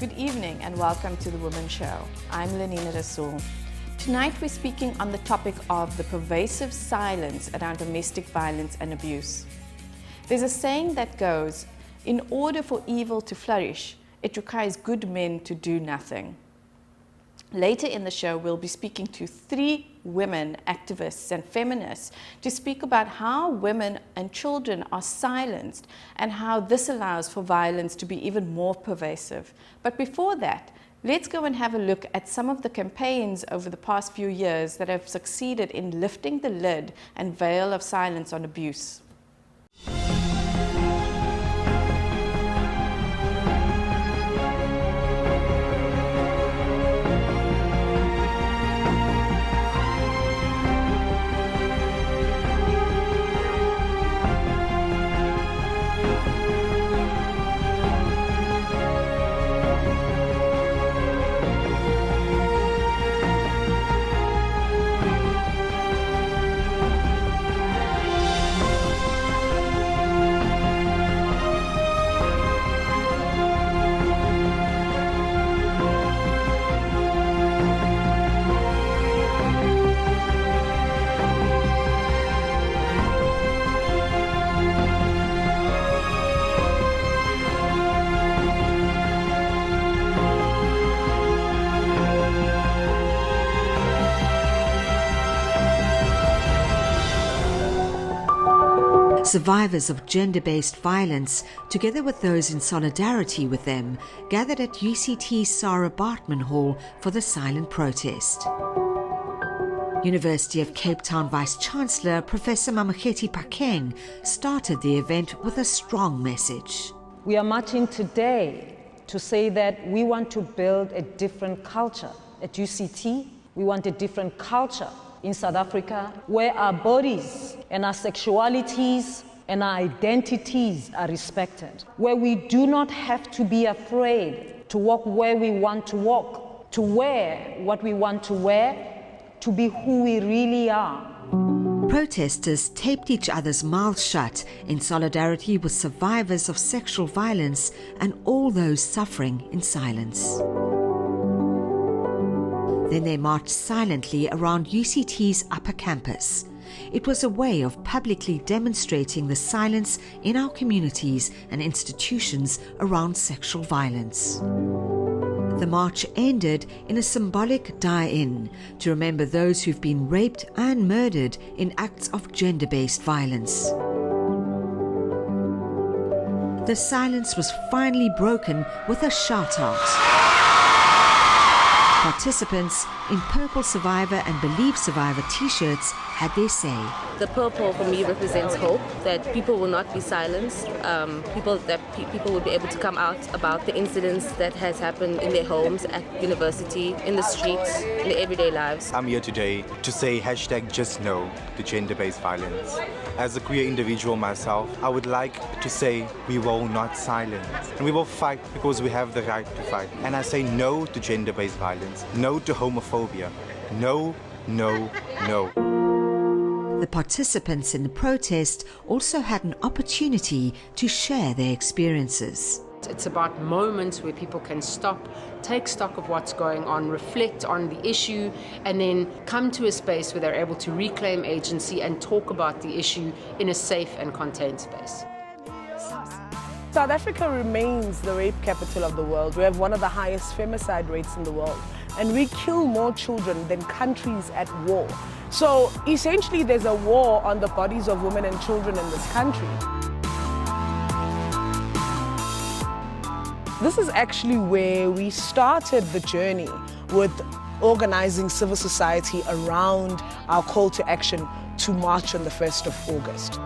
Good evening and welcome to the Women's Show. I'm Lenina Rasool. Tonight we're speaking on the topic of the pervasive silence around domestic violence and abuse. There's a saying that goes, in order for evil to flourish, it requires good men to do nothing. Later in the show, we'll be speaking to 3 women activists and feminists to speak about how women and children are silenced and how this allows for violence to be even more pervasive. But before that, let's go and have a look at some of the campaigns over the past few years that have succeeded in lifting the lid and veil of silence on abuse. Survivors of gender-based violence, together with those in solidarity with them, gathered at UCT's Sarah Bartman Hall for the silent protest. University of Cape Town Vice-Chancellor Professor Mamokgethi Phakeng started the event with a strong message. We are marching today to say that we want to build a different culture at UCT. We want a different culture in South Africa, where our bodies and our sexualities and our identities are respected, where we do not have to be afraid to walk where we want to walk, to wear what we want to wear, to be who we really are. Protesters taped each other's mouths shut in solidarity with survivors of sexual violence and all those suffering in silence. Then they marched silently around UCT's upper campus. It was a way of publicly demonstrating the silence in our communities and institutions around sexual violence. The march ended in a symbolic die-in to remember those who've been raped and murdered in acts of gender-based violence. The silence was finally broken with a shout-out. Participants in Purple Survivor and Believe Survivor t-shirts had their say. The purple for me represents hope, that people will not be silenced, people will be able to come out about the incidents that has happened in their homes, at university, in the streets, in their everyday lives. I'm here today to say #JustKnow to gender-based violence. As a queer individual myself, I would like to say we will not silence. And we will fight because we have the right to fight. And I say no to gender-based violence, no to homophobia, no, no, no. The participants in the protest also had an opportunity to share their experiences. It's about moments where people can stop, take stock of what's going on, reflect on the issue, and then come to a space where they're able to reclaim agency and talk about the issue in a safe and contained space. South Africa remains the rape capital of the world. We have one of the highest femicide rates in the world, and we kill more children than countries at war. So essentially there's a war on the bodies of women and children in this country. This is actually where we started the journey with organizing civil society around our call to action to march on the 1st of August.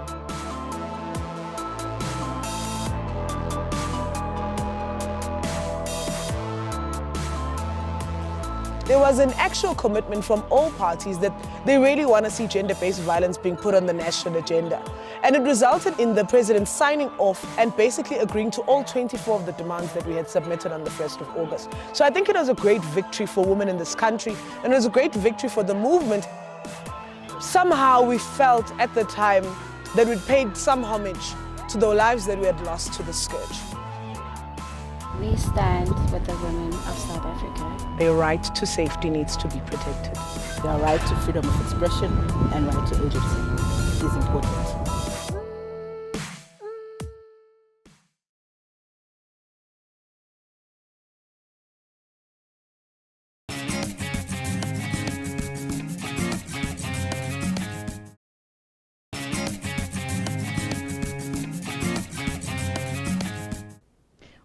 There was an actual commitment from all parties that they really want to see gender-based violence being put on the national agenda. And it resulted in the president signing off and basically agreeing to all 24 of the demands that we had submitted on the 1st of August. So I think it was a great victory for women in this country, and it was a great victory for the movement. Somehow we felt at the time that we'd paid some homage to the lives that we had lost to the scourge. We stand with the women of South Africa. Their right to safety needs to be protected. Their right to freedom of expression and right to agency is important.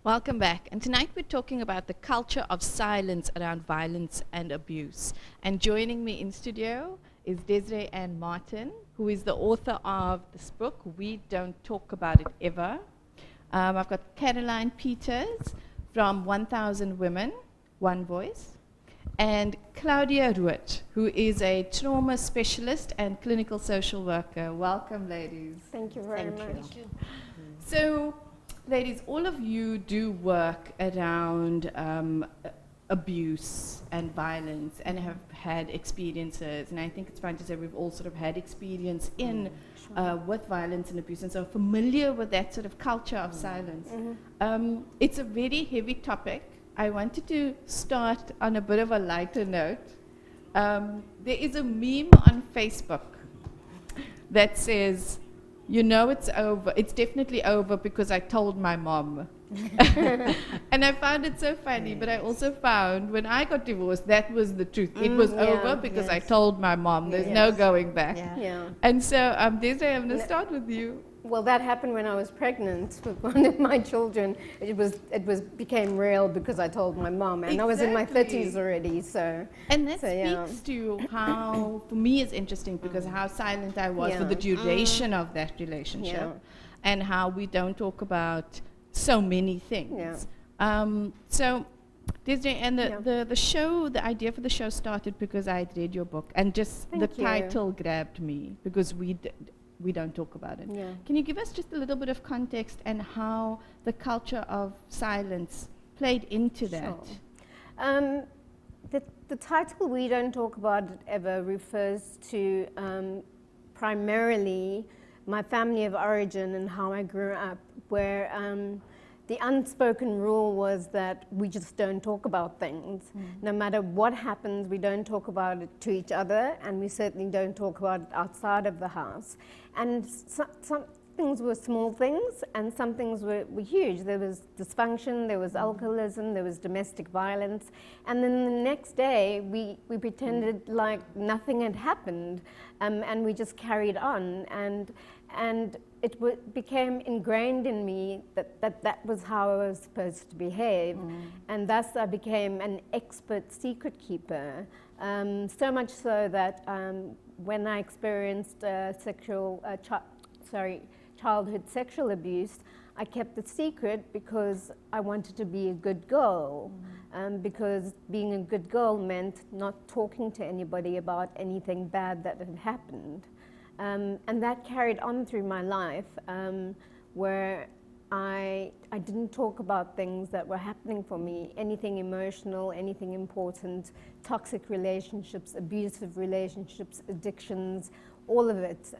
Welcome back. And tonight we're talking about the culture of silence around violence and abuse. And joining me in studio is Desiree-Anne Martin, who is the author of this book, We Don't Talk About It Ever. I've got Caroline Peters from 1000 Women, One Voice, and Claudia Ruot, who is a trauma specialist and clinical social worker. Welcome, ladies. Thank you very much. So, ladies, all of you do work around abuse and violence and have had experiences, and I think it's fine to say we've all sort of had experience in with violence and abuse, and so familiar with that sort of culture of silence. It's a very heavy topic. I wanted to start on a bit of a lighter note. There is a meme on Facebook that says, "You know it's over. It's definitely over because I told my mom." And I found it so funny, but I also found when I got divorced, that was the truth. It was over because I told my mom. There's no going back. And so, Desiree, I'm going to start with you. Well, that happened when I was pregnant with one of my children. Became real because I told my mom, and I was in my 30s already. So, and that speaks to how, for me, it's interesting because how silent I was for the duration of that relationship, and how we don't talk about so many things. So, Desiree, and the show, the idea for the show started because I had read your book, and just the title grabbed me because we don't talk about it. Can you give us just a little bit of context and how the culture of silence played into that? The title "We Don't Talk About It Ever" refers to primarily my family of origin and how I grew up, where the unspoken rule was that we just don't talk about things. No matter what happens, we don't talk about it to each other, and we certainly don't talk about it outside of the house. And some things were small things, and some things were huge. There was dysfunction, there was alcoholism, there was domestic violence, and then the next day we pretended like nothing had happened, and we just carried on. And it became ingrained in me that was how I was supposed to behave, and thus I became an expert secret keeper. So much so that when I experienced childhood sexual abuse, I kept it secret because I wanted to be a good girl, because being a good girl meant not talking to anybody about anything bad that had happened. And that carried on through my life, where I didn't talk about things that were happening for me, anything emotional, anything important, toxic relationships, abusive relationships, addictions, all of it.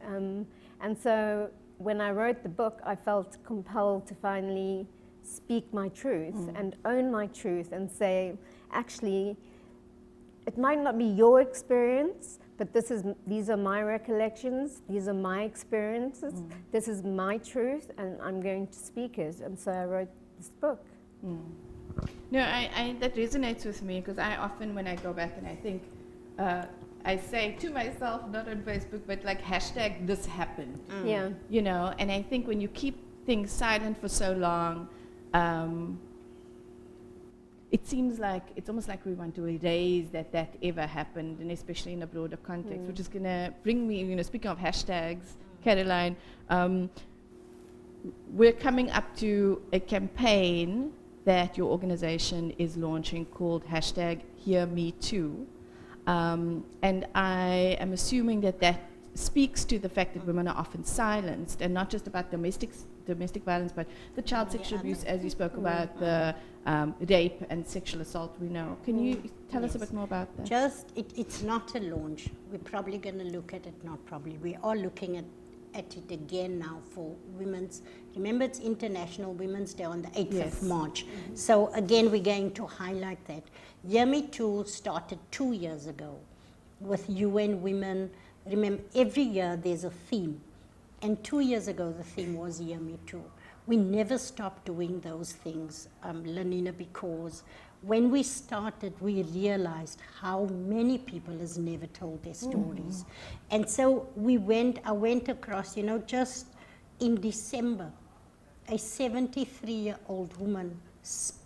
And so when I wrote the book, I felt compelled to finally speak my truth and own my truth and say, actually, it might not be your experience, but these are my recollections, these are my experiences, this is my truth, and I'm going to speak it. And so I wrote this book. No, that resonates with me because I often, when I go back and I think, I say to myself, not on Facebook, but like hashtag this happened. You know, and I think when you keep things silent for so long, it seems like it's almost like we want to erase that ever happened, and especially in a broader context, which is going to bring me, you know, speaking of hashtags, Caroline, we're coming up to a campaign that your organization is launching called #HearMeToo. And I am assuming that speaks to the fact that women are often silenced, and not just about domestic violence, but the child sexual abuse, as you spoke about, the rape and sexual assault we know. Can you tell us a bit more about that? It's not a launch. We're probably going to look at it, not probably. We are looking at at it again now for Women's, remember it's International Women's Day on the 8th of March. So again, we're going to highlight that. Year Me Too started 2 years ago with UN Women. Remember, every year there's a theme. And 2 years ago, the theme was Year Me Too. We never stopped doing those things, Lenina, because when we started, we realized how many people has never told their stories. And so I went across, you know, just in December, a 73-year-old woman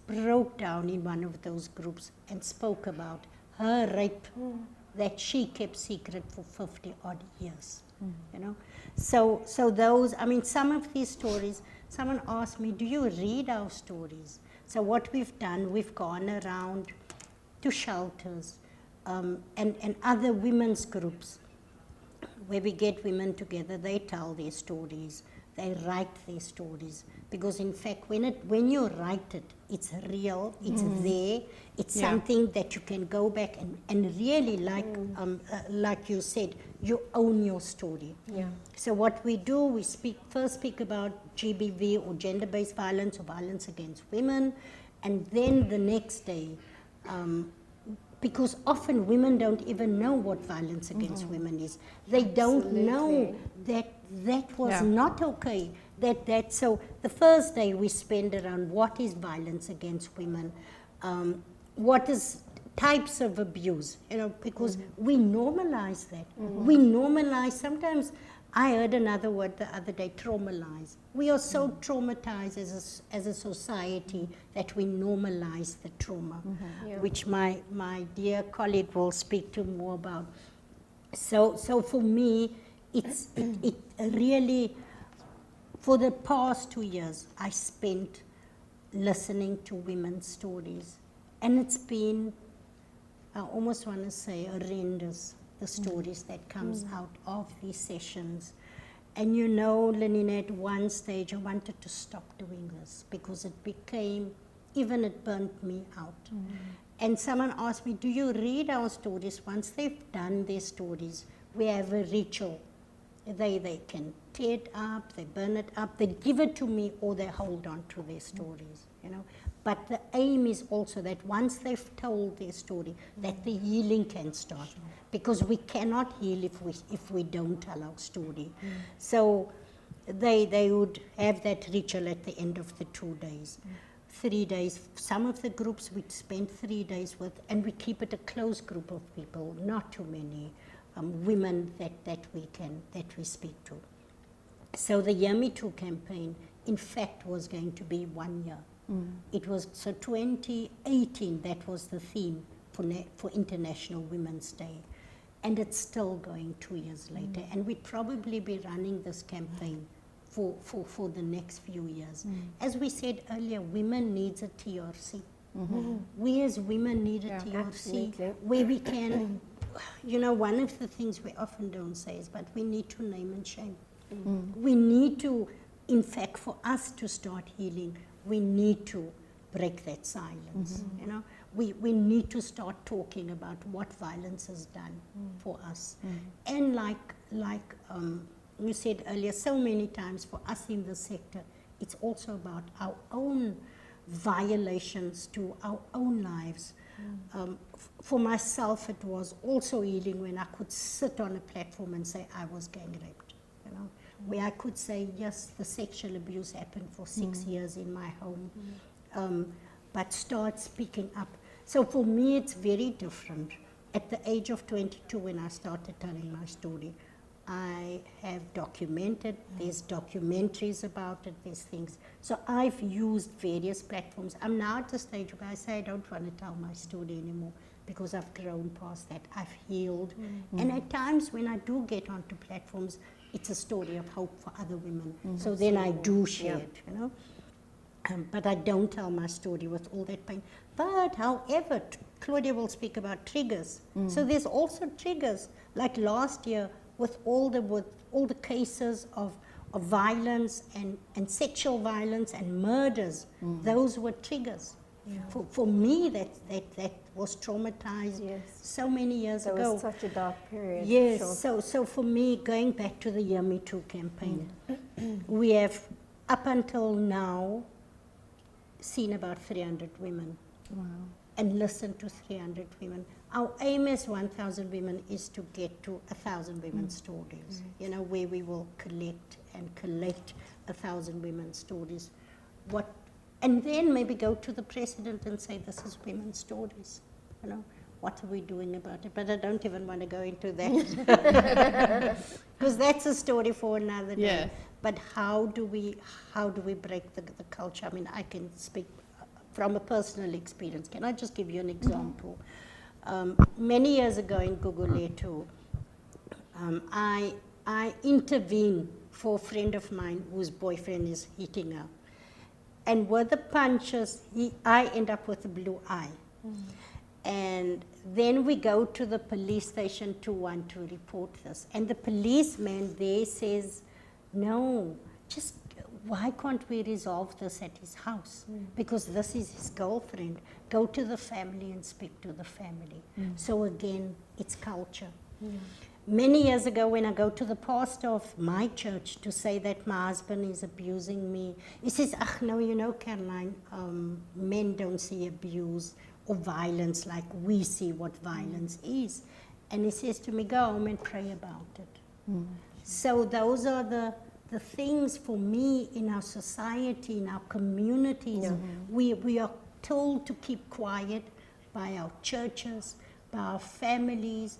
broke down in one of those groups and spoke about her rape that she kept secret for 50 odd years, you know. So those, I mean, some of these stories, someone asked me, do you read our stories? So what we've done, we've gone around to shelters and other women's groups where we get women together, they tell their stories, they write their stories. Because in fact, when you write it, it's real, it's there, it's something that you can go back and really, like you said, you own your story. So what we do, we first speak about GBV or gender-based violence or violence against women, and then the next day, because often women don't even know what violence against women is. They don't know that was not okay. So the first day we spend around what is violence against women, what is types of abuse, you know, because we normalize that. We normalize, sometimes I heard another word the other day, traumalize. We are so traumatized as a society that we normalize the trauma, which my dear colleague will speak to more about. So for me, it really, for the past 2 years, I spent listening to women's stories. And it's been, I almost want to say, horrendous, the stories that comes out of these sessions. And you know, Lenina, at one stage I wanted to stop doing this because it became, even it burnt me out. And someone asked me, do you read our stories? Once they've done their stories, we have a ritual. They can tear it up, they burn it up, they give it to me, or they hold on to their stories, you know. But the aim is also that once they've told their story, that the healing can start. Because we cannot heal if we don't tell our story. So they would have that ritual at the end of the 2 days. 3 days, some of the groups we'd spend 3 days with, and we keep it a close group of people, not too many women that we speak to. So the Year Me Too campaign, in fact, was going to be 1 year. It was, so 2018, that was the theme for International Women's Day. And it's still going 2 years later. And we'd probably be running this campaign for the next few years. As we said earlier, women needs a TRC. We as women need a TRC where we can, you know, one of the things we often don't say is, but we need to name and shame. We need to, in fact, for us to start healing, we need to break that silence, you know. We need to start talking about what violence has done for us. And like you said earlier, so many times for us in the sector, it's also about our own violations to our own lives. For myself, it was also healing when I could sit on a platform and say I was gang raped, you know, where I could say, yes, the sexual abuse happened for 6 years in my home, but start speaking up. So for me, it's very different. At the age of 22, when I started telling my story, I have documented, there's documentaries about it, there's things. So I've used various platforms. I'm now at the stage where I say I don't want to tell my story anymore because I've grown past that. I've healed. And at times when I do get onto platforms, it's a story of hope for other women. So then I do share it, you know. But I don't tell my story with all that pain. But however, Claudia will speak about triggers. So there's also triggers. Like last year, with all the cases of violence and sexual violence and murders, those were triggers. For me, that was traumatized so many years ago. It was such a dark period. Yes, so for me, going back to the Hear Me Too campaign, we have, up until now, seen about 300 women. Wow. And listened to 300 women. Our aim as 1,000 women is to get to 1,000 women's stories, you know, where we will collect 1,000 women's stories. And then maybe go to the president and say, this is women's stories, you know, what are we doing about it? But I don't even want to go into that, because that's a story for another day. Yes. But how do we break the culture? I mean, I can speak from a personal experience. Can I just give you an example? Many years ago in Gugulethu, I intervened for a friend of mine whose boyfriend is hitting her. And with the punches, I end up with a blue eye. And then we go to the police station to want to report this. And the policeman there says, no, just why can't we resolve this at his house? Because this is his girlfriend. Go to the family and speak to the family. So again, it's culture. Many years ago, when I go to the pastor of my church to say that my husband is abusing me, he says, no, you know, Caroline, men don't see abuse or violence like we see what violence is. And he says to me, go home and pray about it. So those are the things for me in our society, in our communities. We are told to keep quiet by our churches, by our families.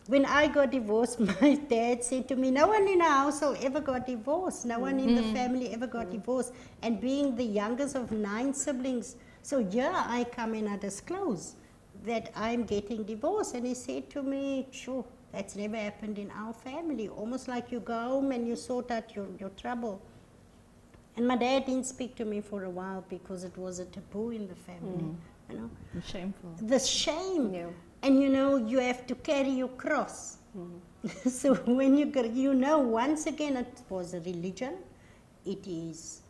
When I got divorced, my dad said to me, no one in our household ever got divorced. No one in the family ever got divorced. And being the youngest of 9 siblings, so here I come and I disclose that I'm getting divorced. And he said to me, sure, that's never happened in our family. Almost like you go home and you sort out your trouble. And my dad didn't speak to me for a while because it was a taboo in the family. You know? Shameful. The shame. And you know, you have to carry your cross. So when you know, once again, it was a religion. It is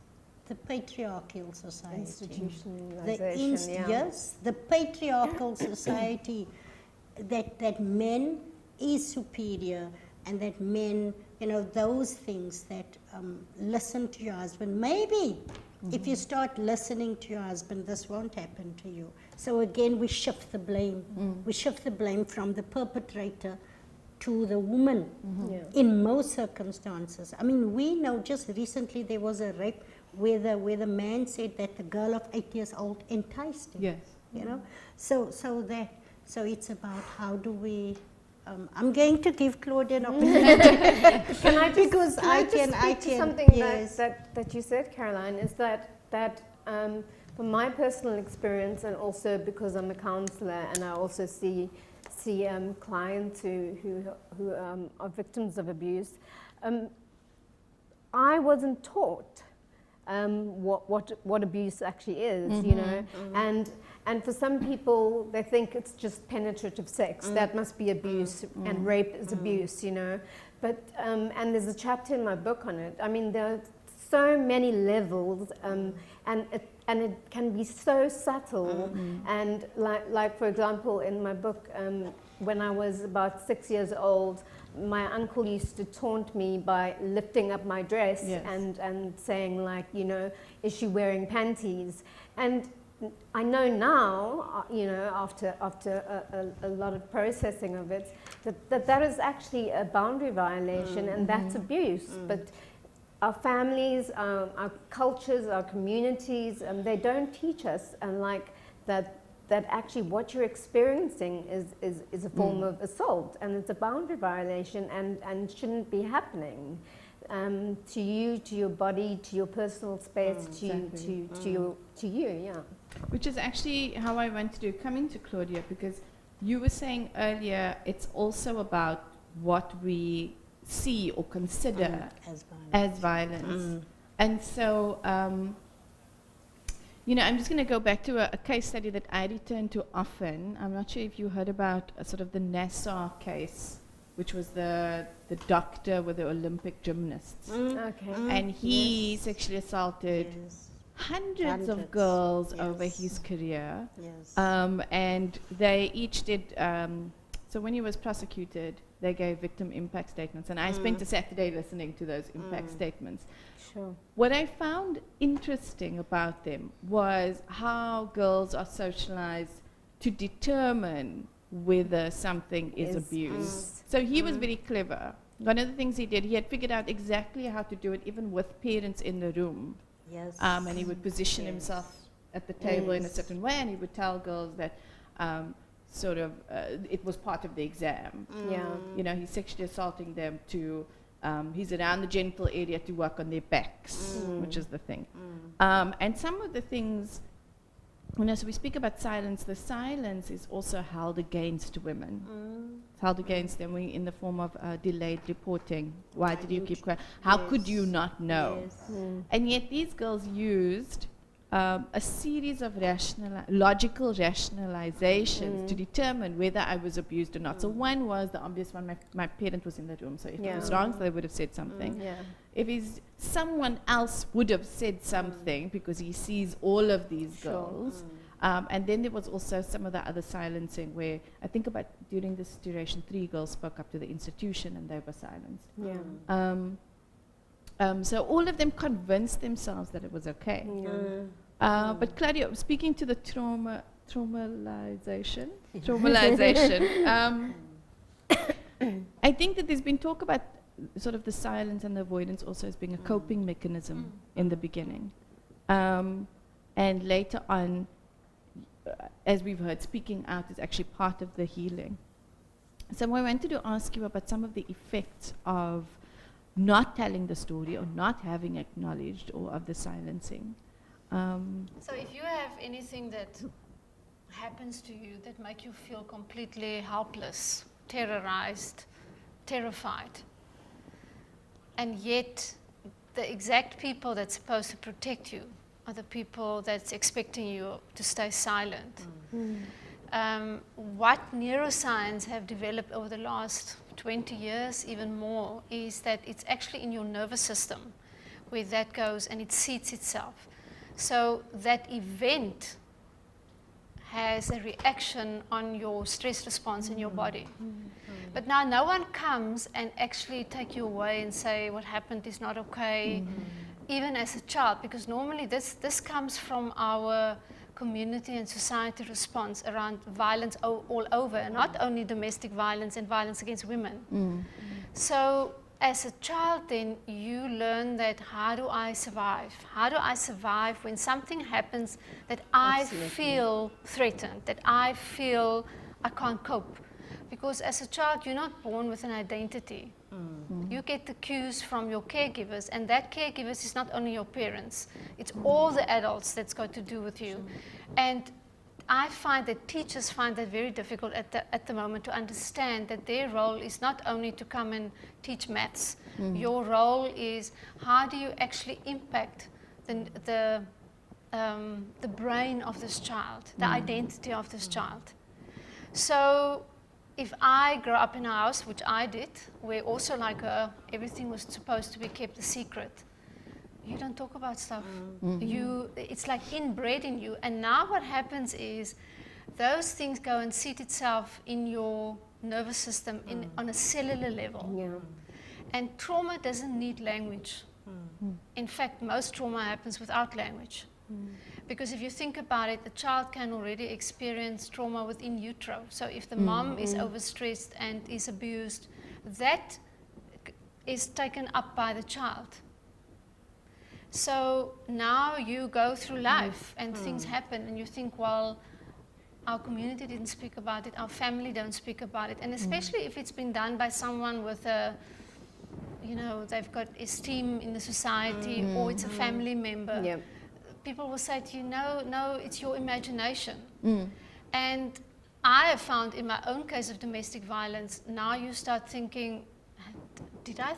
the patriarchal society. Institutionalization, Yes, the patriarchal society that men is superior, and that men, you know, those things that listen to your husband. Maybe if you start listening to your husband, this won't happen to you. So again, we shift the blame. We shift the blame from the perpetrator to the woman in most circumstances. I mean, we know just recently there was a rape where the man said that the girl of 8 years old enticed him. Yes. You know, so it's about how do we. I'm going to give Claudia an opportunity. Can I just, because I can something that you said, Caroline, is that from my personal experience, and also because I'm a counsellor and I also see clients who are victims of abuse, I wasn't taught what abuse actually is, you know, and for some people they think it's just penetrative sex, that must be abuse, and rape is abuse, you know, but and there's a chapter in my book on it. I mean, there are so many levels, and it can be so subtle, and like for example in my book, when I was about 6 years old, my uncle used to taunt me by lifting up my dress and saying, like, you know, is she wearing panties? And I know now, you know, after a lot of processing of it, that is actually a boundary violation, and that's abuse. But our families, our cultures, our communities, they don't teach us, and like that actually what you're experiencing is a form of assault, and it's a boundary violation, and shouldn't be happening to you, to your body, to your personal space, to you. Which is actually how I wanted to come into Claudia, because you were saying earlier it's also about what we see or consider as violence. And so, you know, I'm just going to go back to a case study that I return to often. I'm not sure if you heard about sort of the Nassau case, which was the doctor with the Olympic gymnasts. Okay. And he sexually assaulted hundreds of girls over his career. Yes. And they each did, so when he was prosecuted, they gave victim impact statements. And I spent a Saturday listening to those impact statements. Sure. What I found interesting about them was how girls are socialized to determine whether something is abuse. So he was very clever. One of the things he did, he had figured out exactly how to do it even with parents in the room. Yes. And he would position himself at the table in a certain way, and he would tell girls that it was part of the exam. Yeah. You know, he's sexually assaulting them to, he's around the genital area to work on their backs, which is the thing. And some of the things, you know, so we speak about silence. The silence is also held against women. It's held against them in the form of delayed reporting. Why did you keep quiet? How could you not know? And yet these girls used a series of logical rationalizations to determine whether I was abused or not. So one was the obvious one, my parent was in the room, so if it was wrong, so they would have said something. If someone else would have said something because he sees all of these girls. And then there was also some of the other silencing where I think about during this duration, 3 girls spoke up to the institution and they were silenced. So all of them convinced themselves that it was okay. But Claudia, speaking to the traumatization, I think that there's been talk about sort of the silence and the avoidance also as being a coping mechanism in the beginning. And later on, as we've heard, speaking out is actually part of the healing. So I wanted to ask you about some of the effects of not telling the story or not having acknowledged or of the silencing. So if you have anything that happens to you that make you feel completely helpless, terrorized, terrified, and yet the exact people that's supposed to protect you are the people that's expecting you to stay silent. What neuroscience have developed over the last 20 years, even more, is that it's actually in your nervous system where that goes and it seats itself. So that event has a reaction on your stress response in your body. But now no one comes and actually take you away and say what happened is not okay, even as a child, because normally this comes from our community and society response around violence all over, and not only domestic violence and violence against women. So as a child then you learn that how do I survive? How do I survive when something happens that I feel threatened, that I feel I can't cope? Because as a child you're not born with an identity. You get the cues from your caregivers, and that caregivers is not only your parents, it's all the adults that's got to do with you. And I find that teachers find that very difficult at the moment to understand that their role is not only to come and teach maths. Your role is how do you actually impact the brain of this child, the identity of this child. So if I grew up in a house, which I did, where also like everything was supposed to be kept a secret, you don't talk about stuff. It's like inbred in you. And now what happens is those things go and seat itself in your nervous system on a cellular level. And trauma doesn't need language. In fact, most trauma happens without language. Because if you think about it, the child can already experience trauma within utero. So if the mom is overstressed and is abused, that is taken up by the child. So now you go through life and things happen and you think, well, our community didn't speak about it, our family don't speak about it. And especially if it's been done by someone with a, you know, they've got esteem in the society or it's a family member. People will say to you, no, it's your imagination. And I have found in my own case of domestic violence, now you start thinking, did I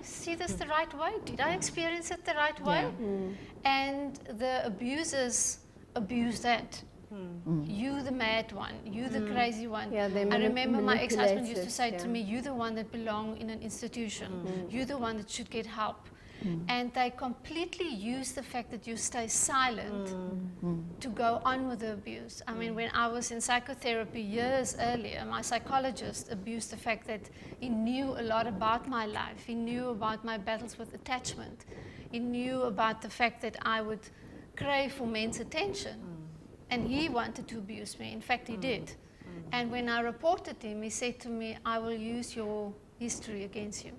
see this the right way? Did I experience it the right way? And the abusers abuse that. You the mad one, you the crazy one. I remember my ex-husband used to say to me, you the one that belong in an institution. You the one that should get help. And they completely use the fact that you stay silent to go on with the abuse. I mean, when I was in psychotherapy years earlier, my psychologist abused the fact that he knew a lot about my life. He knew about my battles with attachment. He knew about the fact that I would crave for men's attention. And he wanted to abuse me. In fact, he did. And when I reported him, he said to me, I will use your history against you.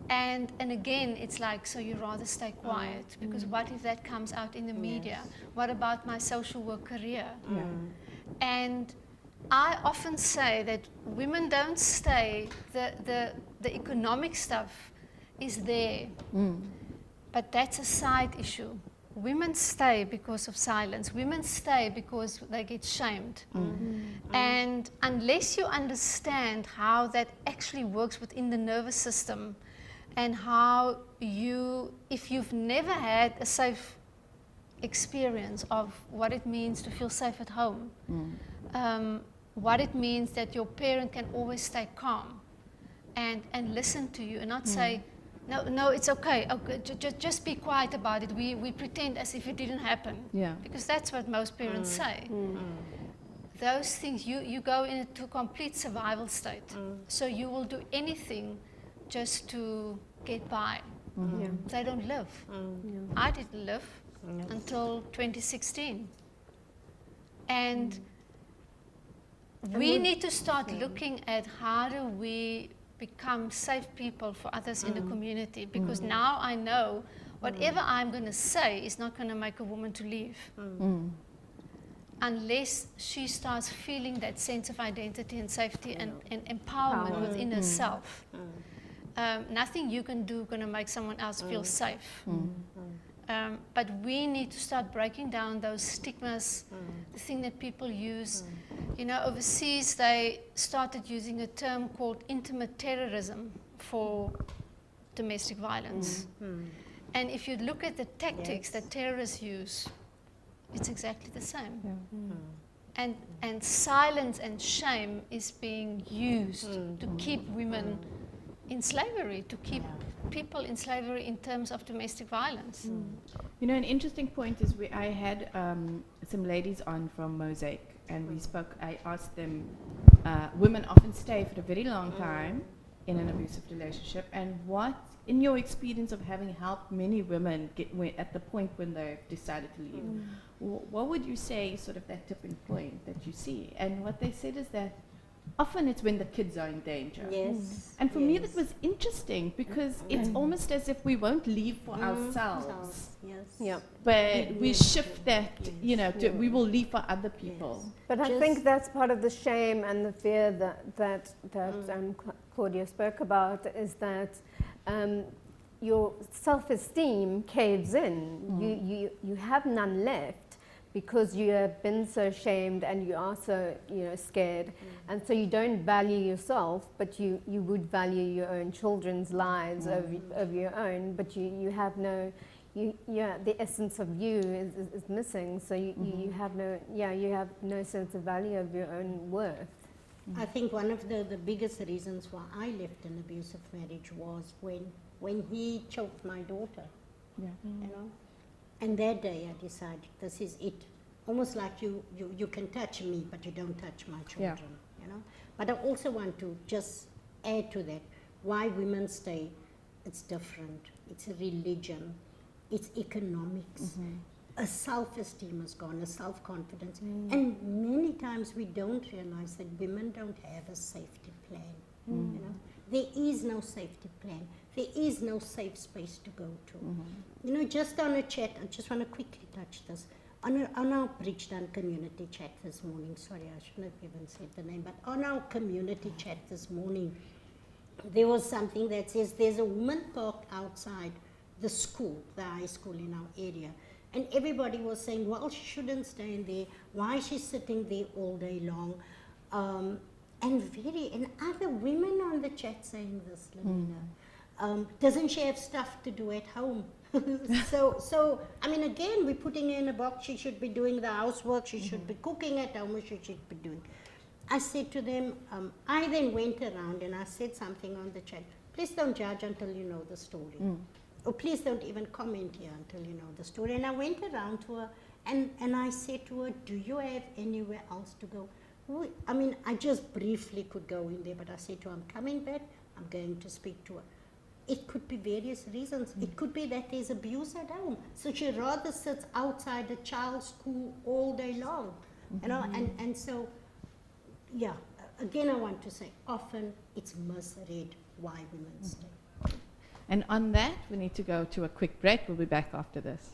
And again, it's like, so you rather stay quiet, because what if that comes out in the media? What about my social work career? And I often say that women don't stay, the economic stuff is there, but that's a side issue. Women stay because of silence. Women stay because they get shamed. And unless you understand how that actually works within the nervous system, and how you, if you've never had a safe experience of what it means to feel safe at home, what it means that your parent can always stay calm and listen to you and not say, no, it's okay. Just be quiet about it. We pretend as if it didn't happen. Because that's what most parents say. Those things, you go into a complete survival state. So you will do anything just to get by. They don't live. I didn't live until 2016. And we need to start looking at how do we become safe people for others in the community, because now I know whatever I'm going to say is not going to make a woman to leave unless she starts feeling that sense of identity and safety and empowerment within herself. Nothing you can do going to make someone else feel safe. But we need to start breaking down those stigmas, the thing that people use. You know, overseas they started using a term called intimate terrorism for domestic violence. And if you look at the tactics that terrorists use, it's exactly the same. And silence and shame is being used to keep women in slavery, to keep people in slavery in terms of domestic violence. You know, an interesting point is I had some ladies on from Mosaic, and we spoke. I asked them, women often stay for a very long time in an abusive relationship, and what, in your experience of having helped many women get at the point when they've decided to leave, what would you say is sort of that tipping point that you see? And what they said is that often it's when the kids are in danger. And for me that was interesting, because it's almost as if we won't leave for ourselves. But we shift that, you know, we will leave for other people. But I think that's part of the shame and the fear that Claudia spoke about, is that your self-esteem caves in. You have none left, because you have been so shamed and you are so, scared, and so you don't value yourself, but you would value your own children's lives over your own, but you have no, the essence of you is missing, so you have no sense of value of your own worth. I think one of the biggest reasons why I left an abusive marriage was when he choked my daughter, you know. And that day I decided, this is it. Almost like you can touch me, but you don't touch my children, you know. But I also want to just add to that, why women stay, it's different. It's a religion, it's economics. A self-esteem is gone, a self-confidence. And many times we don't realize that women don't have a safety plan, you know. There is no safety plan. There is no safe space to go to. You know, just on a chat, I just want to quickly touch this. On our Bridgetown community chat this morning, sorry, I shouldn't have even said the name, but on our community chat this morning, there was something that says there's a woman parked outside the school, the high school in our area. And everybody was saying, well, she shouldn't stand there. Why is she sitting there all day long? And other women on the chat saying this, Lenina. Doesn't she have stuff to do at home? so I mean, again, we're putting her in a box. She should be doing the housework. She should be cooking at home. She should be doing. I said to them, I then went around and I said something on the chat. please don't judge until you know the story. Or please don't even comment here until you know the story. And I went around to her and I said to her, do you have anywhere else to go? I mean, I just briefly could go in there, but I said to her, I'm coming back, I'm going to speak to her. It could be various reasons. It could be that there's abuse at home. So she rather sits outside a child's school all day long. You know, and so, yeah, again, I want to say, often it's misread why women stay. And on that, we need to go to a quick break. We'll be back after this.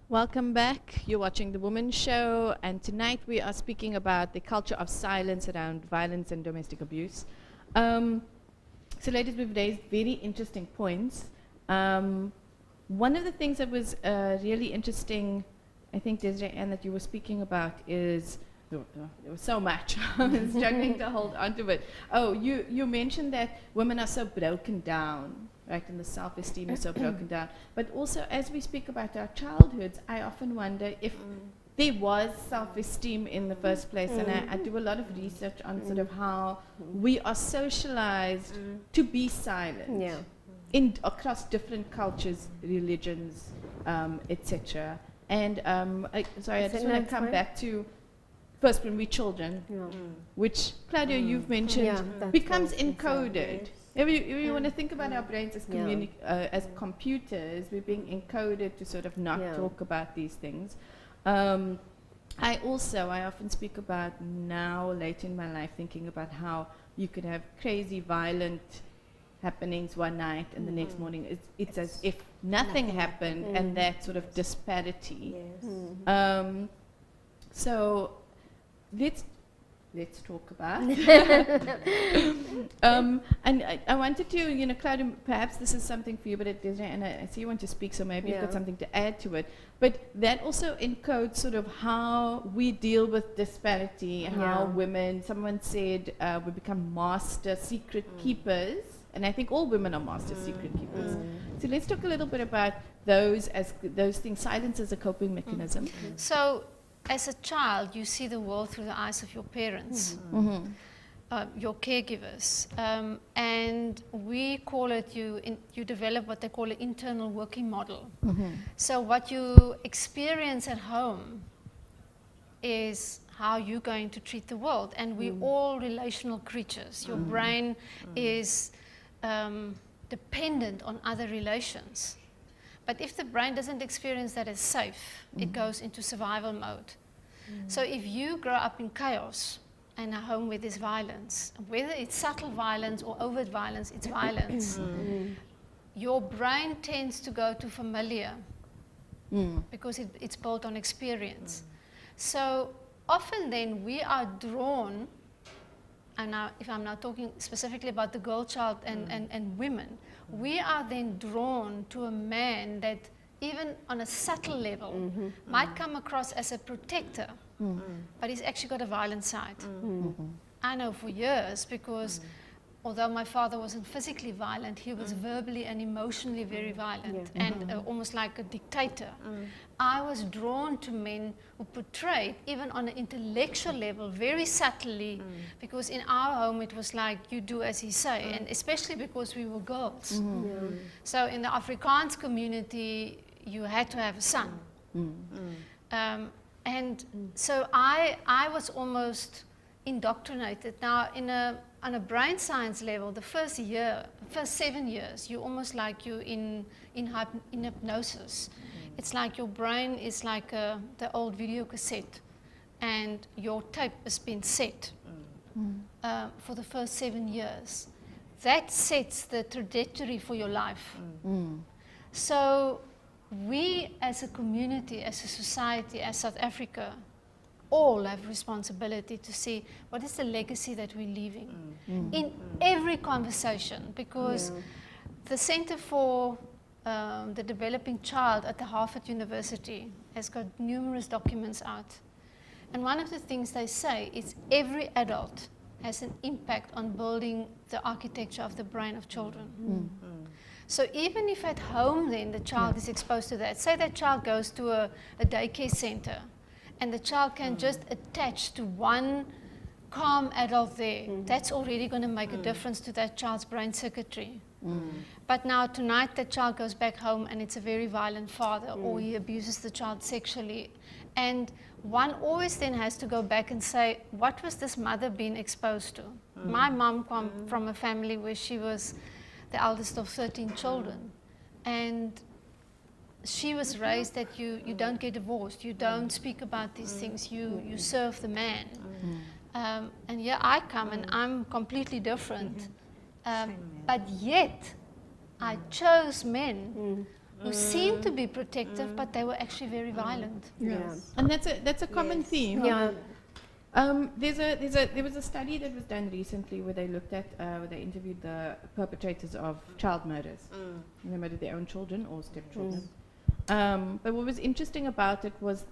Welcome back. You're watching The Woman Show, and tonight we are speaking about the culture of silence around violence and domestic abuse. So ladies, we've raised very interesting points. One of the things that was really interesting, I think, Desiree-Anne, that you were speaking about is, there was so much, I was struggling to hold on to it. Oh, you mentioned that women are so broken down, right, and the self-esteem is so broken down. But also, as we speak about our childhoods, I often wonder if there was self-esteem in the first place, and I do a lot of research on sort of how we are socialized to be silent across different cultures, religions, etc. And I just want to come back to first when we're children, which, Claudia, you've mentioned, becomes encoded. If you want to think about our brains as, as computers, we're being encoded to sort of not talk about these things. I often speak about now, late in my life, thinking about how you could have crazy, violent happenings one night and the next morning it's as if nothing happened, and that sort of disparity. So let's talk about and I wanted to, Claudia, perhaps this is something for you, but and I see you want to speak, so maybe you've got something to add to it. But that also encodes sort of how we deal with disparity, how women, someone said, we become master secret keepers, and I think all women are master secret keepers. So let's talk a little bit about those things, silence as a coping mechanism. So, as a child, you see the world through the eyes of your parents, your caregivers, and we call it, you develop what they call an internal working model. So what you experience at home is how you're going to treat the world, and we're all relational creatures. Your brain is dependent on other relations. But if the brain doesn't experience that as safe, it goes into survival mode. So if you grow up in chaos and a home where there's violence, whether it's subtle violence or overt violence, it's violence. Your brain tends to go to familiar because it's built on experience. So often then we are drawn, and now, if I'm now talking specifically about the girl child and women, we are then drawn to a man that even on a subtle level might come across as a protector, but he's actually got a violent side. I know for years, because although my father wasn't physically violent, he was verbally and emotionally very violent, and almost like a dictator. I was drawn to men who portrayed, even on an intellectual level, very subtly, because in our home it was like, you do as he say, and especially because we were girls. So in the Afrikaans community, you had to have a son. And so I was almost indoctrinated. Now, on a brain science level, the first 7 years, you're almost like you're in hypnosis. It's like your brain is like the old video cassette, and your tape has been set for the first 7 years. That sets the trajectory for your life. So we as a community, as a society, as South Africa, all have responsibility to see what is the legacy that we're leaving in every conversation, because the Center for the Developing Child at the Harvard University has got numerous documents out. And one of the things they say is every adult has an impact on building the architecture of the brain of children. So even if at home then the child is exposed to that, say that child goes to a daycare center and the child can just attach to one calm adult there, that's already going to make a difference to that child's brain circuitry. But now tonight that child goes back home and it's a very violent father or he abuses the child sexually, and one always then has to go back and say, what was this mother being exposed to? My mom come from a family where she was the eldest of 13 children, and she was raised that you don't get divorced, you don't speak about these things, you serve the man. And here I come and I'm completely different. But yet, I chose men who seemed to be protective, but they were actually very violent. And that's a common theme. There was a study that was done recently where they looked at, where they interviewed the perpetrators of child murders. They murdered their own children or stepchildren. But what was interesting about it was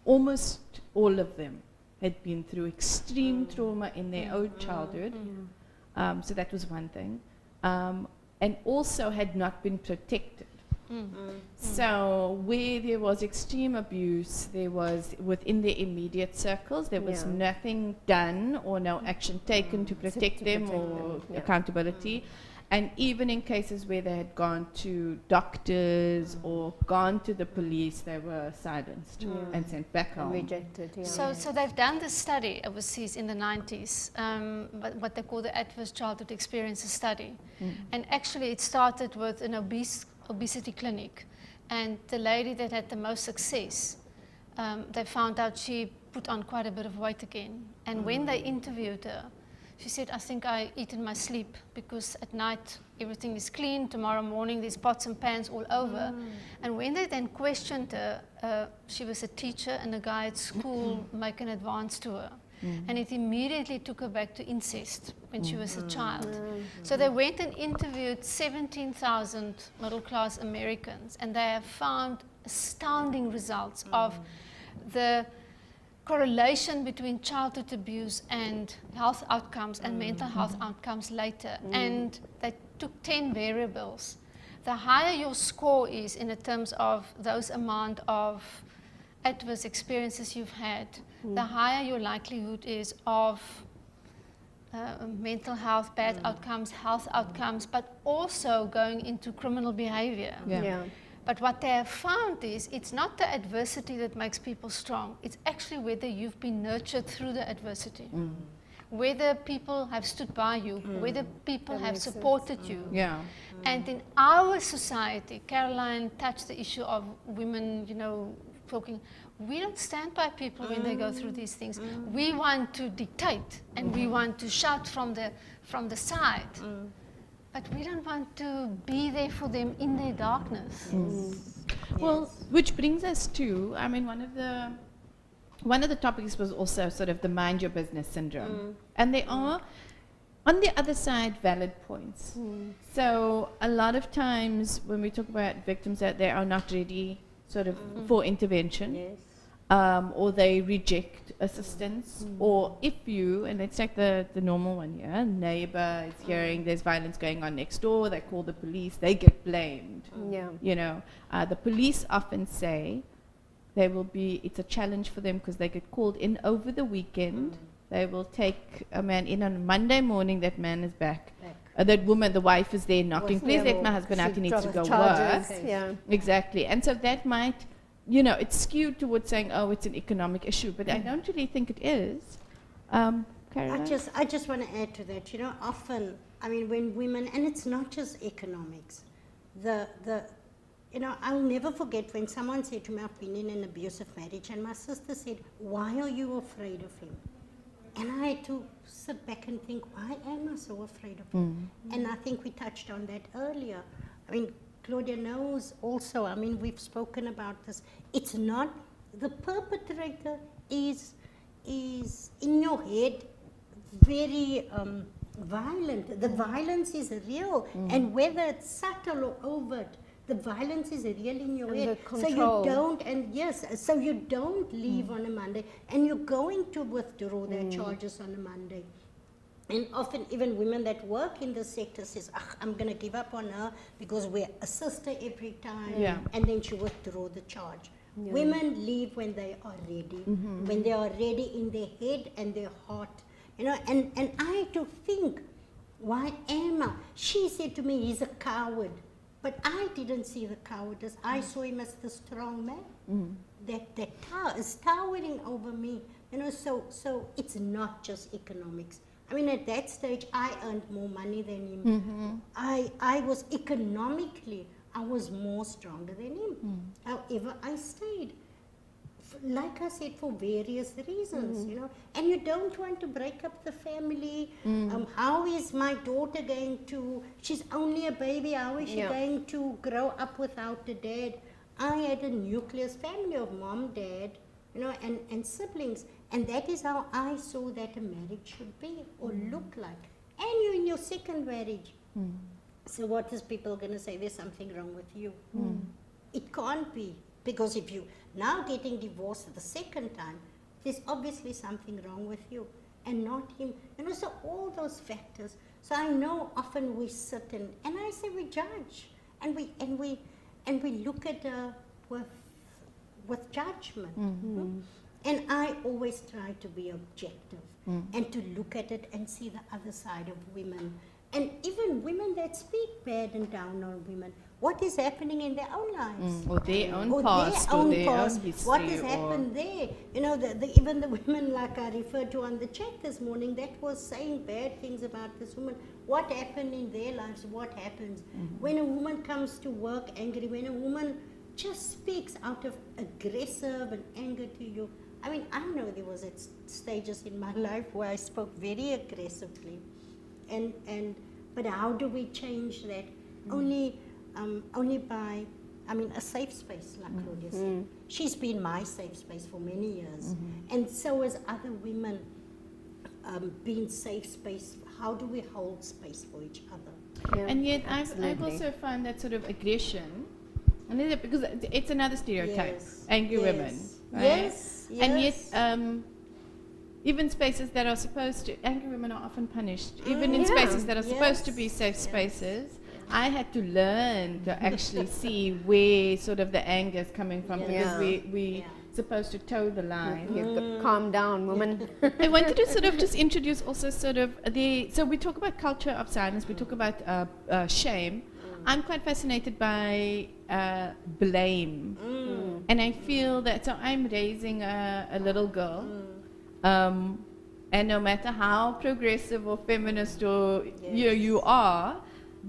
almost all of them had been through extreme trauma in their own childhood. So that was one thing. And also had not been protected. So where there was extreme abuse, there was within their immediate circles, there was nothing done or no action taken to protect them or accountability. And even in cases where they had gone to doctors or gone to the police, they were silenced and sent back home. Rejected, So they've done this study overseas in the 90s, what they call the Adverse Childhood Experiences Study. And actually it started with an obesity clinic. And the lady that had the most success, they found out she put on quite a bit of weight again. And when they interviewed her, she said, I think I eat in my sleep because at night everything is clean, tomorrow morning there's pots and pans all over. And when they then questioned her, she was a teacher and a guy at school make an advance to her. And it immediately took her back to incest when she was a child. So they went and interviewed 17,000 middle-class Americans, and they have found astounding results of the correlation between childhood abuse and health outcomes and mental health outcomes later. And they took 10 variables. The higher your score is in terms of those amount of adverse experiences you've had, the higher your likelihood is of mental health, bad outcomes, health outcomes, but also going into criminal behavior. But what they have found is it's not the adversity that makes people strong. It's actually whether you've been nurtured through the adversity. Whether people have stood by you, whether people have supported you. And in our society, Caroline touched the issue of women, talking. We don't stand by people when they go through these things. We want to dictate and we want to shout from the side. But we don't want to be there for them in their darkness. Well, which brings us to, I mean, one of the topics was also sort of the mind your business syndrome. And there are, on the other side, valid points. So a lot of times when we talk about victims that they are not ready sort of for intervention, or they reject assistance, or if you, and let's take the normal one here, neighbor is hearing there's violence going on next door, they call the police, they get blamed. The police often say it's a challenge for them because they get called in over the weekend. They will take a man in on Monday morning, that man is back. That woman, the wife is there knocking, please let my husband out, he needs to go work. Exactly. And so that might, it's skewed towards saying, oh, it's an economic issue, but I don't really think it is. Caroline? I just want to add to that. Often, I mean, when women, and it's not just economics, I'll never forget when someone said to me, I've been in an abusive marriage, and my sister said, why are you afraid of him? And I had to sit back and think, why am I so afraid of him? And I think we touched on that earlier. I mean, Claudia knows also, I mean, we've spoken about this. It's not, the perpetrator is in your head very violent. The violence is real. And whether it's subtle or overt, the violence is real in your head. So you don't, so you don't leave on a Monday, and you're going to withdraw their charges on a Monday. And often even women that work in the sector says, I'm going to give up on her because we assist her every time. Yeah. And then she withdraw the charge. Yeah. Women leave when they are ready, when they are ready in their head and their heart. You know, and I had to think, why am I? She said to me, he's a coward. But I didn't see the cowardice. I saw him as the strong man that is towering over me. You know, so it's not just economics. I mean, at that stage, I earned more money than him. I was economically, I was more stronger than him. However, I stayed. Like I said, for various reasons, you know. And you don't want to break up the family. How is my daughter going to, she's only a baby, how is she going to grow up without a dad? I had a nucleus family of mom, dad, you know, and siblings. And that is how I saw that a marriage should be or look like. And you're in your second marriage. So what is people going to say? There's something wrong with you. It can't be. Because if you now getting divorced the second time, there's obviously something wrong with you and not him. You know, so all those factors. So I know often we sit and I say we judge and we look at with judgment. And I always try to be objective and to look at it and see the other side of women. And even women that speak bad and down on women, what is happening in their own lives? Or their own past, or their own history. What has happened there? You know, even the women like I referred to on the chat this morning that was saying bad things about this woman. What happened in their lives? What happens? When a woman comes to work angry, when a woman just speaks out of aggressive and anger to you. I mean, I know there was stages in my life where I spoke very aggressively. But how do we change that? Only by, I mean, a safe space, like Claudia said. She's been my safe space for many years. And so has other women being safe space. How do we hold space for each other? Yeah, and yet I've also found that sort of aggression, and because it's another stereotype, angry women. Right? Yes. And yet, even spaces that are supposed to, angry women are often punished. Even in spaces that are supposed to be safe spaces, I had to learn to actually see where sort of the anger is coming from, because we supposed to toe the line. Calm down, woman. I wanted to sort of just introduce also sort of so we talk about culture of silence, we talk about shame. I'm quite fascinated by blame. And I feel that, so I'm raising a little girl, and no matter how progressive or feminist or you are,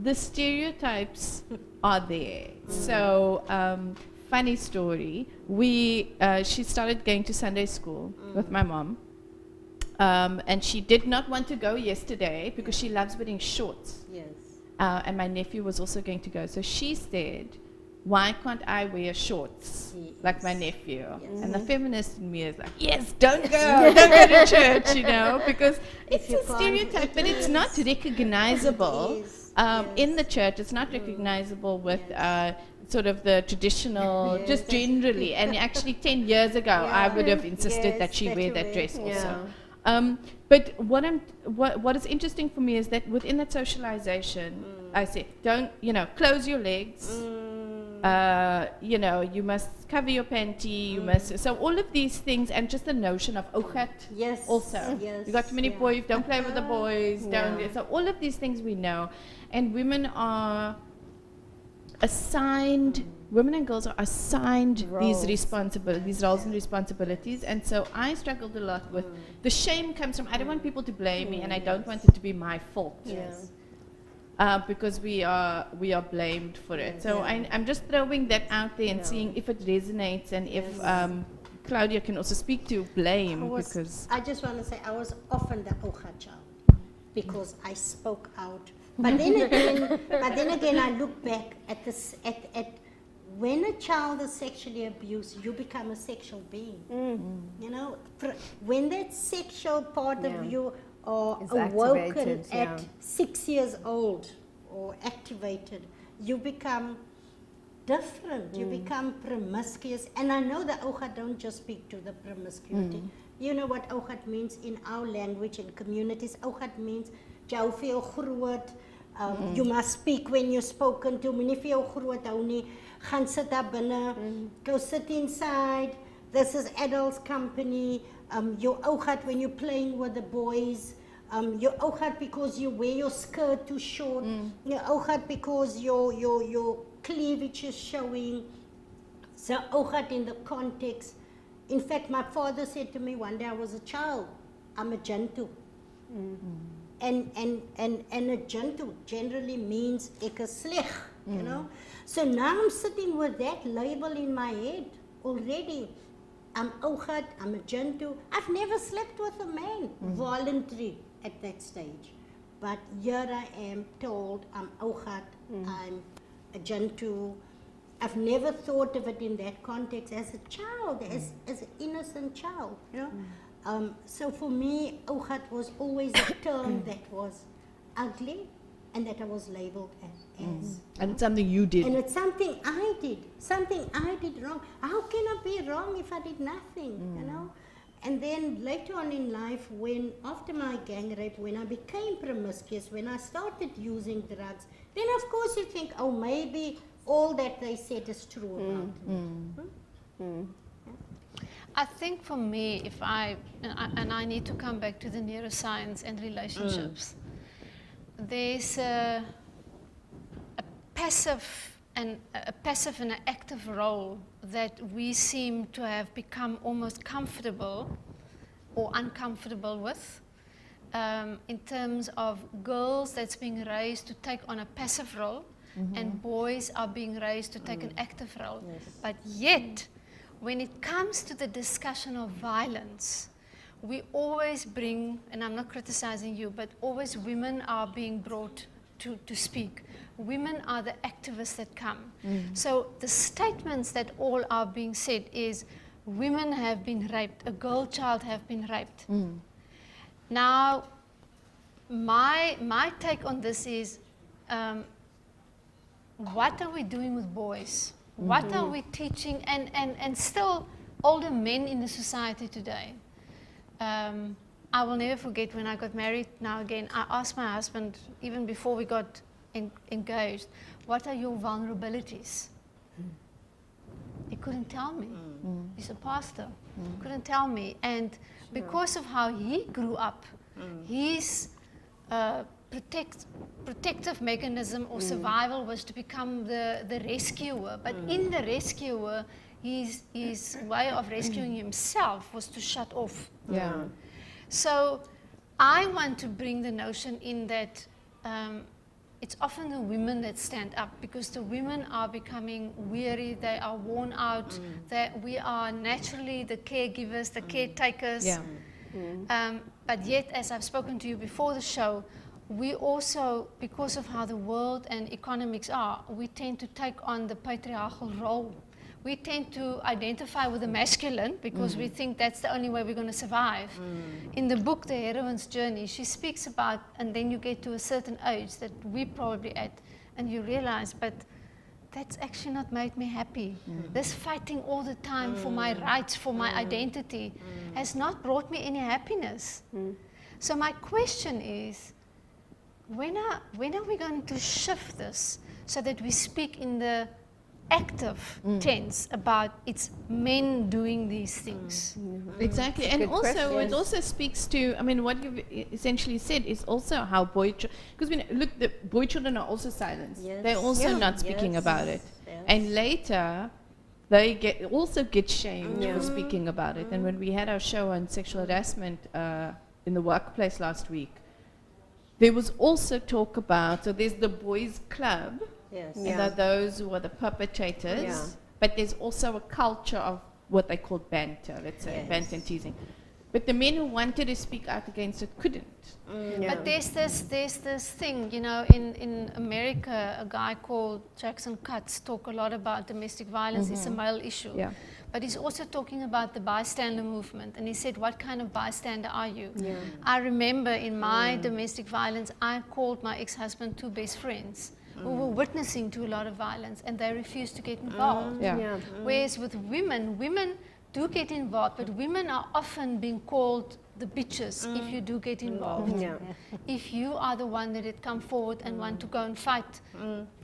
the stereotypes are there. So, funny story, she started going to Sunday school with my mom, and she did not want to go yesterday because she loves wearing shorts. And my nephew was also going to go. So she said, why can't I wear shorts like my nephew? And the feminist in me is like, yes, don't go to church, you know, because it's a stereotype, but it's not recognizable in the church. It's not recognizable with sort of the traditional, just generally. And actually 10 years ago, I would have insisted that she wear that dress also. But what is interesting for me is that within that socialization, I say, don't, close your legs. You must cover your panty, you must, so all of these things, and just the notion of ogat also. You got too many boys, don't play with the boys, don't, so all of these things we know. And women are assigned, women and girls are assigned these roles and responsibilities. And so I struggled a lot with, the shame comes from, I don't want people to blame me, and I don't want it to be my fault. Because we are blamed for it. So I'm just throwing that out there and seeing if it resonates, and if Claudia can also speak to blame. Because I just want to say I was often the ocha child because I spoke out. But then again, I look back at this at when a child is sexually abused, you become a sexual being. You know, when that sexual part of you or awoken at 6 years old or activated, you become different, you become promiscuous. And I know the ocha don't just speak to the promiscuity, You know what Ougat means in our language and communities? Ougat means jou veel groot. You must speak when you're spoken to. Moenie vir jou groot hou nie. Gaan sit daar binne. Go sit inside. This is adults' company. Your Ougat when you're playing with the boys. Your Ougat because you wear your skirt too short. Your Ougat because your cleavage is showing. So Ougat in the context. In fact, my father said to me one day I was a child, I'm a Jantu. And a Jantu generally means ek is sleg, you know. So now I'm sitting with that label in my head already. I'm Ougat, I'm a Jantu. I've never slept with a man, voluntary at that stage. But here I am told I'm Ougat, I'm a Jantu. I've never thought of it in that context as a child, as an innocent child, you know. So for me, Ougat was always a term that was ugly and that I was labeled as. And it's something you did. And it's something I did wrong. How can I be wrong if I did nothing, you know? And then later on in life, when after my gang rape, when I became promiscuous, when I started using drugs, then of course you think, oh, maybe all that they said is true about me. I think for me, if I need to come back to the neuroscience and relationships, there's a passive and an active role that we seem to have become almost comfortable or uncomfortable with, in terms of girls that's being raised to take on a passive role, and boys are being raised to take an active role. But yet, when it comes to the discussion of violence, we always bring, and I'm not criticizing you, but always women are being brought to speak. Women are the activists that come. So the statements that all are being said is, women have been raped, a girl child have been raped. Now, my take on this is, what are we doing with boys? What are we teaching? And still older men in the society today. I will never forget when I got married now again, I asked my husband, even before we got engaged, what are your vulnerabilities? He couldn't tell me. He's a pastor. Couldn't tell me. And because of how he grew up, his protective mechanism or survival was to become the rescuer. But in the rescuer, his way of rescuing himself was to shut off. So I want to bring the notion in that it's often the women that stand up, because the women are becoming weary, they are worn out, that we are naturally the caregivers, the caretakers. But yet, as I've spoken to you before the show, we also, because of how the world and economics are, we tend to take on the patriarchal role. We tend to identify with the masculine because we think that's the only way we're going to survive. In the book, The Heroine's Journey, she speaks about, and then you get to a certain age that we're probably at, and you realize, but that's actually not made me happy. This fighting all the time for my rights, for my identity, has not brought me any happiness. So my question is, when are we going to shift this so that we speak in the active tense about it's men doing these things? Exactly, and also it also speaks to, I mean, what you've essentially said is also how because look, the boy children are also silenced. They're also not speaking about it, and later they also get shamed for speaking about it. And when we had our show on sexual harassment in the workplace last week, there was also talk about, so there's the boys' club. And there are those who are the perpetrators, but there's also a culture of what they call banter, let's say, banter and teasing. But the men who wanted to speak out against it couldn't. But there's this thing, you know, in America, a guy called Jackson Cutts talk a lot about domestic violence. It's a male issue. But he's also talking about the bystander movement. And he said, what kind of bystander are you? I remember in my domestic violence, I called my ex-husband 2 best friends who were witnessing to a lot of violence, and they refused to get involved. Whereas with women do get involved, but women are often being called the bitches if you do get involved. Yeah. If you are the one that had come forward and want to go and fight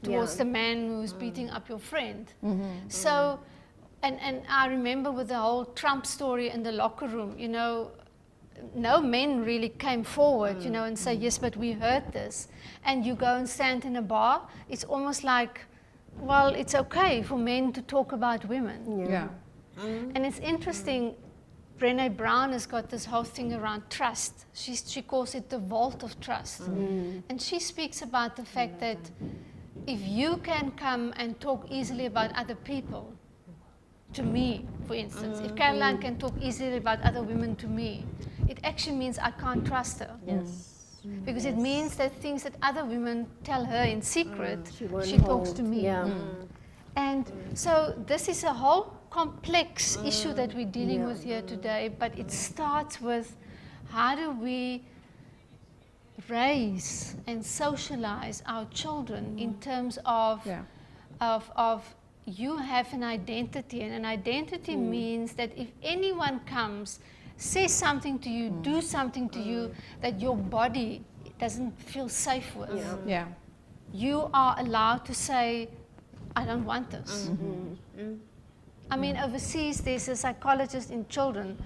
towards the man who's beating up your friend. So, and I remember with the whole Trump story in the locker room, you know, no men really came forward, you know, and say, yes, but we heard this. And you go and stand in a bar, it's almost like, well, it's okay for men to talk about women. Yeah. And it's interesting, Brené Brown has got this whole thing around trust. She calls it the vault of trust. And she speaks about the fact that if you can come and talk easily about other people, to me, for instance, if Caroline can talk easily about other women to me, it actually means I can't trust her. Because it means that things that other women tell her in secret, she talks to me. And so this is a whole complex issue that we're dealing with here today, but it starts with how do we raise and socialize our children in terms of you have an identity, and an identity means that if anyone comes, says something to you, do something to you that your body doesn't feel safe with, you are allowed to say, I don't want this. I mean, overseas, there's a psychologist in children.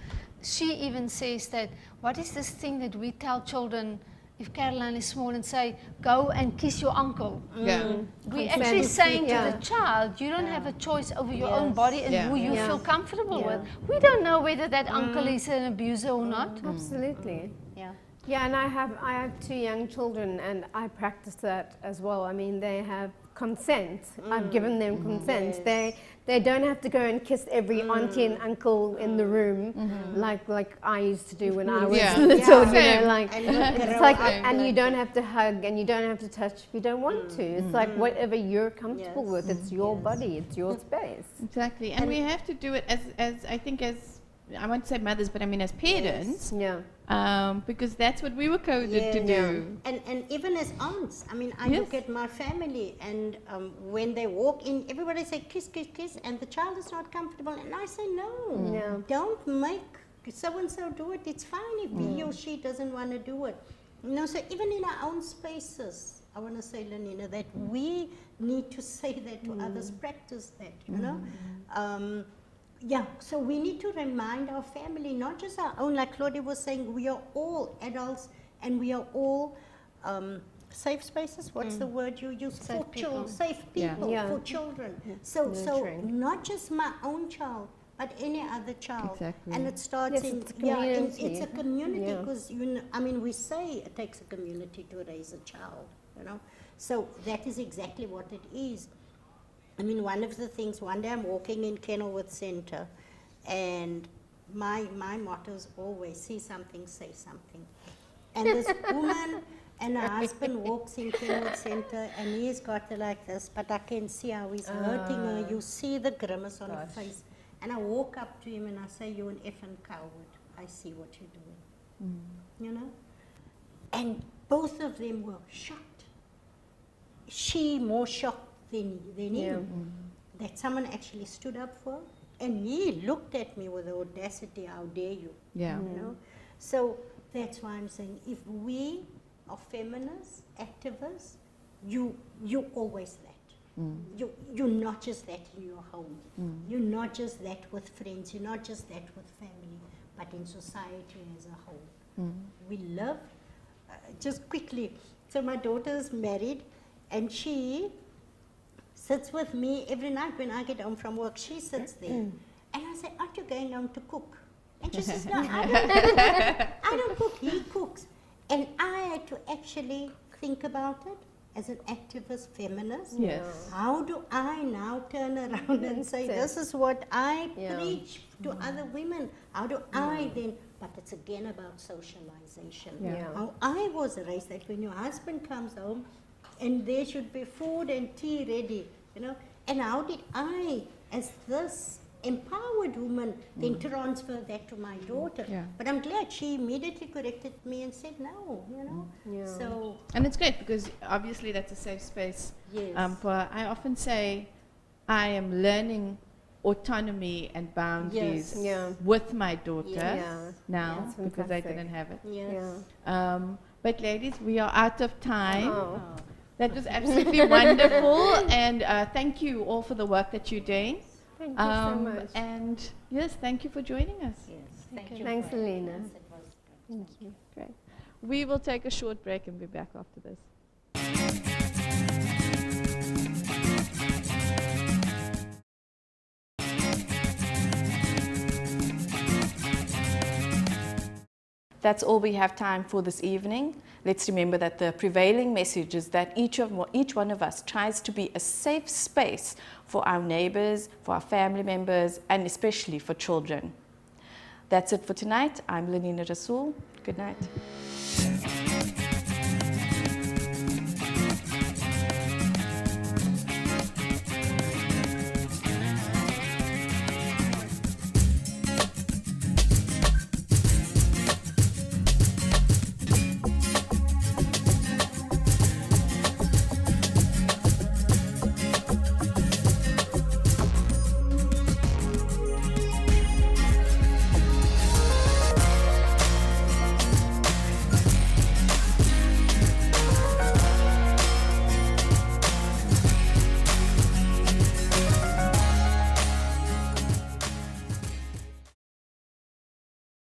She even says that, what is this thing that we tell children if Caroline is small and say, go and kiss your uncle? We're actually saying to the child, you don't have a choice over your own body and who you feel comfortable with. We don't know whether that uncle is an abuser or not. Absolutely. Yeah, and I have 2 young children, and I practice that as well. I mean, they have consent. I've given them consent. They don't have to go and kiss every auntie and uncle in the room like I used to do when I was little. You know, like it's like, and you don't have to hug and you don't have to touch if you don't want to. It's like whatever you're comfortable with. It's your body. It's your space. Exactly, and we have to do it as I think as I won't say mothers, but I mean as parents. Because that's what we were coded to do. And even as aunts, I mean, I look at my family, and when they walk in, everybody say kiss, kiss, kiss, and the child is not comfortable, and I say no, don't make so and so do it. It's fine if he or she doesn't want to do it. You know, so even in our own spaces, I want to say, Lenina, that we need to say that to others, practice that. You know. So we need to remind our family, not just our own, like Claudia was saying, we are all adults and we are all safe spaces. What's the word you use? Safe people. Safe people for children. So not just my own child, but any other child. Exactly. And it starts it's a community because, you know, I mean, we say it takes a community to raise a child, you know. So that is exactly what it is. I mean, one of the things, one day I'm walking in Kenilworth Centre, and my motto is always, see something, say something. And this woman and her husband walks in Kenilworth Centre, and he's got her like this, but I can see how he's hurting her. You see the grimace on her face. And I walk up to him and I say, you're an effing coward. I see what you're doing. You know? And both of them were shocked. She more shocked than him, that someone actually stood up for her. And he looked at me with the audacity, how dare you? You know? So that's why I'm saying, if we are feminists, activists, you always that. You're not just that in your home. You're not just that with friends. You're not just that with family, but in society as a whole. We love, just quickly, so my daughter's married, and she sits with me every night when I get home from work. She sits there. And I say, aren't you going home to cook? And she says, no, I don't cook. I don't cook. He cooks. And I had to actually think about it as an activist feminist. How do I now turn around and say, this is what I preach to other women? How do I then, but it's again about socialization. How I was raised, that when your husband comes home, and there should be food and tea ready, you know. And how did I, as this empowered woman, then transfer that to my daughter? But I'm glad she immediately corrected me and said no, you know. So, and it's great because obviously that's a safe space. I often say I am learning autonomy and boundaries Yes. with my daughter now, That's because I fantastic. didn't have it. Yes. But ladies, we are out of time. That was absolutely wonderful, and thank you all for the work that you're doing. Thank you so much. And yes, thank you for joining us. Yes. Thank you. Thanks, Alina. Thank you. Great. We will take a short break and be back after this. That's all we have time for this evening. Let's remember that the prevailing message is that each one of us tries to be a safe space for our neighbors, for our family members, and especially for children. That's it for tonight. I'm Lenina Rasool. Good night.